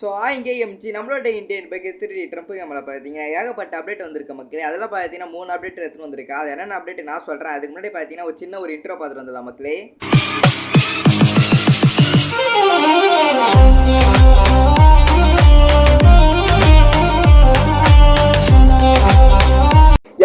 So இங்கே MG நம்மளோட Indian bike திருடி ட்ரம்ப் நம்மளை பார்த்தீங்கன்னா ஏகப்பட்ட அப்டேட் வந்திருக்கு மக்களே. அதெல்லாம் பார்த்தீங்கன்னா 3 அப்டேட் எடுத்துன்னு வந்திருக்கு. அது என்னென்ன அப்டேட் நான் சொல்கிறேன். அதுக்கு முன்னாடி பார்த்தீங்கன்னா ஒரு சின்ன ஒரு இன்ட்ரோ பார்த்துட்டு வந்துடலாம் மக்களே.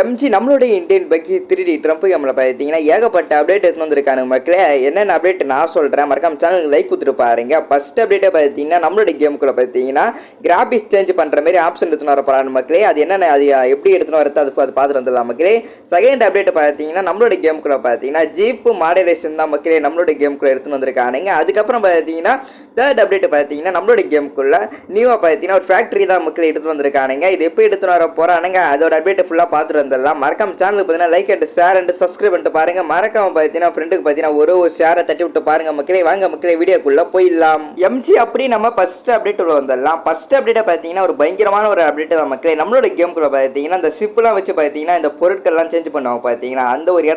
எம்ஜி நம்மளுடைய இந்தியன் பைக்கு திருடி ட்ரம்ப் நம்மளை பார்த்தீங்கன்னா ஏகப்பட்ட அப்டேட் எடுத்து வந்திருக்காங்க மக்களே. என்னென்ன அப்டேட் நான் சொல்கிறேன், மறக்காம சேனலுக்கு லைக் கொடுத்துட்டு பாருங்க. ஃபர்ஸ்ட் அப்டேட்டை பார்த்தீங்கன்னா நம்மளுடைய கேமுக்குள்ள பார்த்தீங்கன்னா கிராபிக்ஸ் சேஞ்ச் பண்ணுற மாதிரி ஆப்ஷன் எடுத்துன்னு வர போகிறாங்க மக்களே. அது என்னென்ன, அது எப்படி எடுத்துன்னு வரது, அது பார்த்துட்டு வந்துடலாம் மக்களே. செகண்ட் அப்டேட் பார்த்தீங்கன்னா நம்மளுடைய கேமுக்குள்ள பார்த்தீங்கன்னா ஜீப்பு மாடரேஷன் தான் மக்களே நம்மளுடைய கேமுக்குள்ள எடுத்துன்னு வந்திருக்கானுங்க. அதுக்கப்புறம் பார்த்தீங்கன்னா தேர்ட் அப்டேட் பார்த்தீங்கன்னா நம்மளுடைய கேமுக்குள்ள நியூவாக பார்த்தீங்கன்னா ஒரு ஃபேக்ட்ரி தான் மக்கள் எடுத்துகிட்டு வந்திருக்கானுங்க. இது எப்படி எடுத்துன்னு வர போகிறானுங்க, அதோட அப்டேட் ஃபுல்லாக பார்த்துட்டு வந்துடலாம். மறக்காம சேனலுக்கு பார்த்தீங்கன்னா like and share and subscribe பண்ணிட்டு பாருங்க. மறக்காம பார்த்தீங்கன்னா ஃப்ரெண்டுக்கு பார்த்தீங்கன்னா ஒரு ஷேரை தட்டி விட்டு பாருங்க மக்களே. வாங்க மக்களே வீடியோக்குள்ள போயிடலாம். எம்ஜி அப்படி நம்ம ஃபர்ஸ்ட் அப்டேட் உள்ள வந்துடலாம். ஃபர்ஸ்ட் அப்டேட்டை பார்த்தீங்கன்னா ஒரு பயங்கரமான ஒரு அப்டேட் தான் மக்களே. நம்மளோட கேமுக்குள்ள பார்த்தீங்கன்னா இந்த ஷிப்லாம் வச்சு பார்த்தீங்கன்னா இந்த பொருட்கள்லாம் சேஞ்ச் பண்ணுவாங்க பார்த்தீங்கன்னா அந்த ஒரு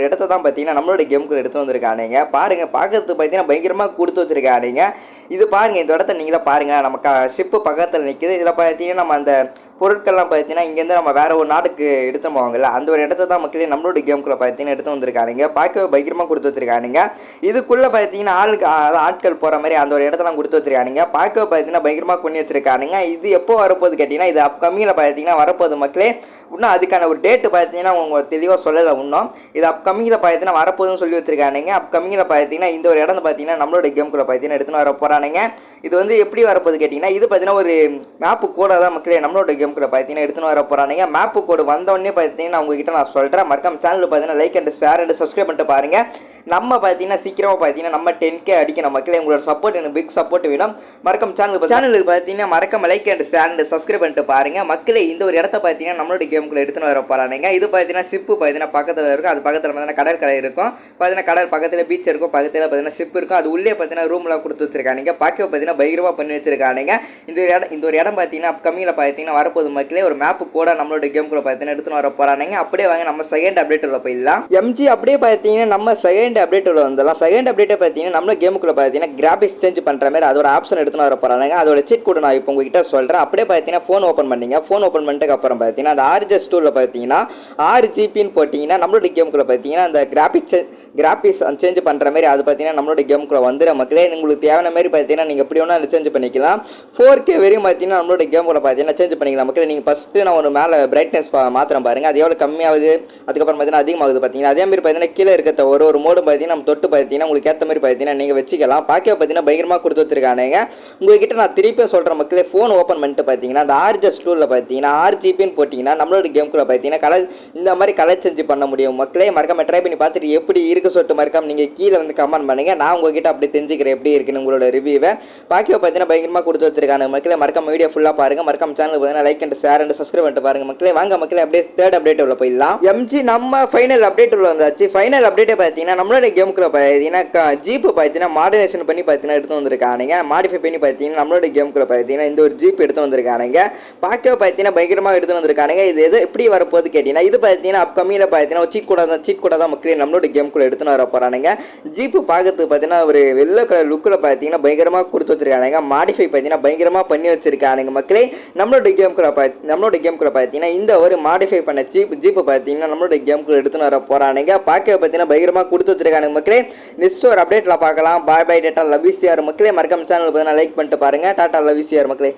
இடத்த தான் பார்த்தீங்கன்னா நம்மளோட கேமுக்குள்ள எடுத்து வந்திருக்கானுங்க. பாருங்க, பார்க்கறதுக்கு பார்த்தீங்கன்னா பயங்கரமாக கொடுத்து வச்சிருக்கானுங்க. இது பாருங்க, இந்த இடத்த நீங்களே பாருங்க, நம்ம ஷிப்பு பக்கத்தில் நிற்குது. இதில் பார்த்தீங்கன்னா நம்ம அந்த பொருட்கள்லாம் பார்த்தீங்கன்னா இங்கேருந்து நம்ம வேறு ஒரு நாட்டுக்கு எடுத்து போவாங்கல்ல, அந்த ஒரு இடத்த தான் மக்களே நம்மளோட கேமுக்குள்ள பார்த்தீங்கன்னா எடுத்து வந்திருக்கானுங்க. பார்க்க பயங்கரமாக கொடுத்து வச்சிருக்கானுங்க. இதுக்குள்ளே பார்த்தீங்கன்னா ஆட்கள் போகிற மாதிரி அந்த ஒரு இடத்தெல்லாம் கொடுத்து வச்சிருக்கானுங்க. பார்க்க பார்த்தீங்கன்னா பயங்கரமாக பண்ணி வச்சிருக்கானுங்க. இது எப்போ வரப்போகுது கேட்டிங்கன்னா இது அப்கமிங்கில் பார்த்தீங்கன்னா வரப்போகுது மக்களே. இன்னும் அதுக்கான ஒரு டேட்டு பார்த்தீங்கன்னா உங்களுக்கு தெளிவாக சொல்லலை. இன்னும் இது அப்கமிங்கில் பார்த்தீங்கன்னா வரப்போகுதுன்னு சொல்லி வச்சிருக்கானுங்க. அப்கமிங்கில் பார்த்தீங்கன்னா இந்த ஒரு இடம் பார்த்தீங்கன்னா நம்மளோட கேமுக்குள்ள பார்த்தீங்கன்னா எடுத்துன்னு வர போகிறானுங்க. இது வந்து எப்படி வரப்போகுது கேட்டிங்கன்னா இது பார்த்தீங்கன்னா ஒரு மேப்பு கோடாக தான் மக்களே நம்மளோட கேமுக்குள்ள பார்த்தீங்கன்னா எடுத்துன்னு வர போகிறானுங்க. மேப்பு கோடு வந்தோடனே பார்த்தீங்கன்னா உங்ககிட்ட நான் சொல்கிறேன். மறக்காம சேனலில் பார்த்தீங்கன்னா like and share and subscribe பண்ணிட்டு பாருங்க. நம்ம பார்த்தீங்கன்னா சீக்கிரமாக பார்த்தீங்கன்னா நம்ம 10K அடிக்கணும் மக்களே. உங்களோட சப்போர்ட் எனக்கு பிக் சப்போர்ட் வேணும். மறக்காம சேனலுக்கு பார்த்தீங்கன்னா மறக்காம like and share and subscribe பண்ணிட்டு பாருங்க மக்களே. இந்த ஒரு இடத்த பார்த்தீங்கன்னா நம்மளோட கேமுக்குள்ள எடுத்துன்னு வர போகிறானுங்க. இது பார்த்தீங்கன்னா ஷிப்பு பார்த்தீங்கன்னா பக்கத்தில் இருக்கும். அது பக்கத்தில் பார்த்தீங்கன்னா கடற்கரை இருக்கும். பார்த்தீங்கன்னா கடல் பக்கத்தில் பீச் இருக்கும். பக்கத்தில் பார்த்தீங்கன்னா ஷிப் இருக்கும். அது உள்ளே பார்த்தீங்கன்னா ரூம்லாம் கொடுத்து வச்சிருக்கானுங்க. பார்க்க பார்த்தீங்கன்னா பயங்கரமாக பண்ணி வச்சிருக்கானுங்க. இந்த ஒரு இடம் பார்த்தீங்கன்னா கம்மியில் பார்த்தீங்கன்னா வரப்போது மக்களே. ஒரு மேப்பு கூட நம்மளோட கேமுக்குள்ள பார்த்தீங்கன்னா எடுத்துன்னு வர போகிறானுங்க. அப்படியே வாங்க நம்ம செகண்ட் அப்டேட் உள்ள போயிடலாம். எம்ஜி அப்படியே பார்த்தீங்கன்னா நம்ம செகண்ட் அப்டேட் உள்ள வந்துடலாம். செகண்ட் அப்டேட்டை பார்த்தீங்கன்னா நம்ம கேமுக்குள்ள பார்த்தீங்கன்னா கிராபிக்ஸ் சேஞ்ச் பண்ணுற மாதிரி அதோட ஆப்ஷன் எடுத்துன்னு வர போகிறானுங்க. அதோட சீட் கூட நான் இப்போ உங்ககிட்ட சொல்கிறேன். அப்படியே பார்த்தீங்கன்னா ஃபோன் ஓப்பன் பண்ணிங்க. ஃபோன் ஓப்பன் பண்ணிட்டு அப்புறம் பார்த்தீங்கன்னா அந்த RGS டூலில் பார்த்தீங்கன்னா 6GB போட்டிங்கன்னா நம்மளோட கேமுக்குள்ள பார்த்தீங்கன்னா அந்த கிராபிக்ஸ் சேஞ்ச் பண்ணுற மாதிரி அது பார்த்தீங்கன்னா நம்மளோட கேமுக்குள்ள வந்துடுற மக்களே. உங்களுக்கு தேவையான மாதிரி பார்த்தீங்கன்னா நீங்கள் எப்படி வேணால் சேஞ்ச் பண்ணிக்கலாம். 4K வரையும் பார்த்தீங்கன்னா நம்மளோட கேமுக்குள்ள பார்த்தீங்கன்னா சேஞ்ச் பண்ணிக்கலாம் மக்களே. நீங்கள் ஃபஸ்ட்டு நான் ஒரு மேலே பிரைட்னஸ் மாத்திரம் பாருங்கள், அது எவ்வளோ கம்மியாகுது, அதுக்கப்புறம் பார்த்தீங்கன்னா அதிகமாகுது பார்த்தீங்கன்னா. அதே மாதிரி பார்த்தீங்கன்னா கீழே இருக்க ஒரு மோடு பார்த்தீங்கன்னா நம்ம தொட்டு பார்த்தீங்கன்னா உங்களுக்கு ஏற்ற மாதிரி பார்த்தீங்கன்னா நீங்கள் வச்சுக்கலாம். பார்க்க பார்த்தீங்கன்னா பயங்கரமாக கொடுத்து வச்சிருக்கானுங்க. உங்ககிட்ட நான் திருப்பி சொல்கிற மக்களே, ஃபோன் ஓப்பன் பண்ணிட்டு பார்த்தீங்கன்னா அந்த RGS டூலில் பார்த்தீங்கன்னா 6GB போட்டிங்கன்னா நம்மளோட கேமுக்குள்ள பார்த்தீங்கன்னா இந்த மாதிரி கலர் சேஞ்ச் பண்ண முடியும் மக்களே. மறக்காம ட்ரை பண்ணி பார்த்துட்டு எப்படி இருக்கு சொல்லிட்டு மறக்காம நீங்கள் கீழே வந்து கமெண்ட் பண்ணுங்கள். நான் உங்ககிட்ட அப்படி தெரிஞ்சுக்கிறேன் எப்படி இருக்குன்னு உங்களோட ரிவ்யூவை. பாக்கியோ பார்த்தீங்கன்னா பயங்கரமாக கொடுத்து வச்சிருக்காங்க மக்களே. மறக்காம வீடியோ ஃபுல்லாக பாருங்கள். மறக்காம சேனலுக்கு பார்த்தீங்கன்னா like and share and subscribe பண்ணிட்டு பாருங்கள் மக்களே. வாங்க மக்களே அப்படியே தேர்ட் அப்டேட் உள்ள போயிடலாம். எம்ஜி நம்ம ஃபைனல் அப்டேட் உள்ள வந்தாச்சு. ஃபைனல் அப்டேட்டை பார்த்தீங்கன்னா நம்மளோட கேமுக்குள்ள பார்த்தீங்கன்னா ஜீப்பு பார்த்தீங்கன்னா மாடரேஷன் பண்ணி பார்த்தீங்கன்னா எடுத்து வந்திருக்கானுங்க. மாடிஃபை பண்ணி பார்த்தீங்கன்னா நம்மளோட கேமுக்குள்ள பார்த்தீங்கன்னா இந்த ஒரு ஜீப் எடுத்து வந்திருக்கானுங்க. பாக்கியோ பார்த்தீங்கன்னா பயங்கரமாக எடுத்து வந்திருக்கானுங்க. இது எது எப்படி வரப்போகுது கேட்டிங்கன்னா இது பார்த்தீங்கன்னா அப்கமிங்கில் பார்த்தீங்கன்னா சீட் கூட தான் மக்களே நம்மளோட கேமுக்குள்ள எடுத்துன்னு வர போகிறானுங்க. ஜீப்பு பார்க்கறதுக்கு பார்த்தீங்கன்னா ஒரு வெள்ளை கலர் லுக்கில் பார்த்தீங்கன்னா பயங்கரமாக கொடுத்து வச்சிருக்கானுங்க. மாடிஃபை பார்த்தீங்கன்னா பயங்கரமாக பண்ணி வச்சிருக்கானுங்க மக்களே. நம்மளோட கேமுக்குள்ள பார்த்தீங்கன்னா இந்த ஒரு மாடிஃபை பண்ண ஜீப்பு பார்த்தீங்கன்னா நம்மளோட கேமுக்குள்ள எடுத்துன்னு வர போகிறானுங்க. பார்க்க பார்த்தீங்கன்னா பயங்கரமாக கொடுத்து வச்சிருக்கானுங்க மக்களே. நெக்ஸ்ட் ஒரு அப்டேட்டில் பார்க்கலாம். பாய் பாய் டாட்டா லவ் யூ சிஆர் மக்களே. மறக்காம சேனல் பார்த்தீங்கன்னா லைக் பண்ணிட்டு பாருங்கள். டாட்டா லவ் யூ சிஆர் மக்களே.